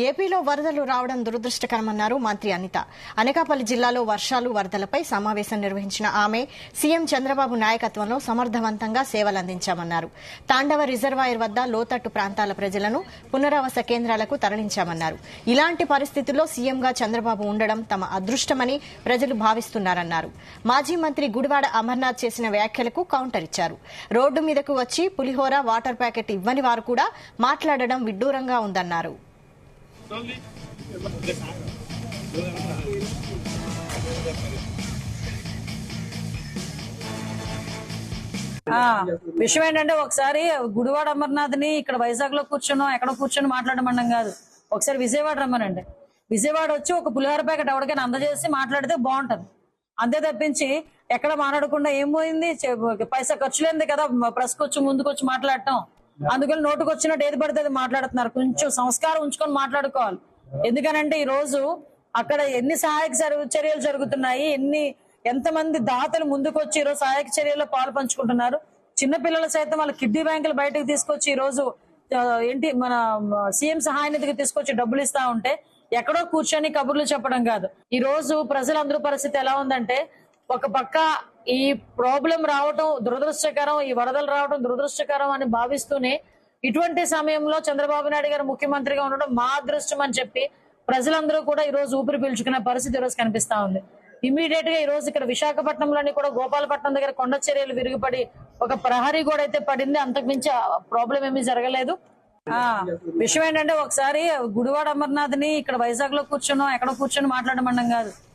ఏపీలో వరదలు రావడం దురదృష్టకరమన్నారు మంత్రి అనిత. అనకాపల్లి జిల్లాలో వర్షాలు, వరదలపై సమావేశం నిర్వహించిన ఆమె సీఎం చంద్రబాబు నాయకత్వంలో సమర్థవంతంగా సేవలందించామన్నారు. తాండవ రిజర్వాయర్ వద్ద లోతట్టు ప్రాంతాల ప్రజలను పునరావాస కేంద్రాలకు తరలించామన్నారు. ఇలాంటి పరిస్థితుల్లో సీఎంగా చంద్రబాబు ఉండడం తమ అదృష్టమని ప్రజలు భావిస్తున్నారన్నారు. మాజీ మంత్రి గుడివాడ అమర్నాథ్ చేసిన వ్యాఖ్యలకు కౌంటర్ ఇచ్చారు. రోడ్డు మీదకు వచ్చి పులిహోర, వాటర్ ప్యాకెట్ ఇవ్వని వారు కూడా మాట్లాడడం విడ్డూరంగా ఉందన్నారు. విషయం ఏంటంటే ఒకసారి గుడివాడ అమర్నాథ్ ని ఇక్కడ వైజాగ్ లో కూర్చున్నాం, ఎక్కడ కూర్చొని మాట్లాడమన్నాం కాదు. ఒకసారి విజయవాడ రమ్మనండి. విజయవాడ వచ్చి ఒక పులిహోర ప్యాకెట్ ఎవరికైనా అందజేసి మాట్లాడితే బాగుంటది. అంతే తప్పించి ఎక్కడ మాట్లాడకుండా ఏం పోయింది, పైసా ఖర్చు లేనిది కదా ప్రెస్ వచ్చి ముందుకొచ్చి మాట్లాడటం. అందుకని నోటుకు వచ్చినట్టు ఏది పడితే అది మాట్లాడుతున్నారు. కొంచెం సంస్కారం ఉంచుకొని మాట్లాడుకోవాలి. ఎందుకనంటే ఈ రోజు అక్కడ ఎన్ని సహాయక చర్యలు జరుగుతున్నాయి, ఎంతమంది దాతలు ముందుకు వచ్చి ఈరోజు సహాయక చర్యల్లో పాలు పంచుకుంటున్నారు. చిన్నపిల్లలు సైతం వాళ్ళ కిడ్నీ బ్యాంకులు బయటకు తీసుకొచ్చి ఈ రోజు మన సీఎం సహాయ నిధికి తీసుకొచ్చి డబ్బులు ఇస్తా ఉంటే ఎక్కడో కూర్చొని కబుర్లు చెప్పడం కాదు. ఈ రోజు ప్రజలందరూ పరిస్థితి ఎలా ఉందంటే, ఒక పక్క ఈ ప్రాబ్లం రావటం దురదృష్టకరం, ఈ వరదలు రావడం దురదృష్టకరం అని భావిస్తూనే ఇటువంటి సమయంలో చంద్రబాబు నాయుడు గారు ముఖ్యమంత్రిగా ఉండడం మా అదృష్టం అని చెప్పి ప్రజలందరూ కూడా ఈ రోజు ఊపిరి పీల్చుకునే పరిస్థితి ఈ రోజు కనిపిస్తా ఉంది. ఇమీడియట్ గా ఈ రోజు ఇక్కడ విశాఖపట్నంలోని కూడా గోపాలపట్నం దగ్గర కొండ చర్యలు విరిగిపడి ఒక ప్రహరీ కూడా అయితే పడింది. అంతకుమించి ప్రాబ్లం ఏమీ జరగలేదు. విషయం ఏంటంటే ఒకసారి గుడివాడ అమర్నాథ్ ని ఇక్కడ వైజాగ్ లో కూర్చున్నాం, ఎక్కడ కూర్చొని మాట్లాడమన్నాం కాదు.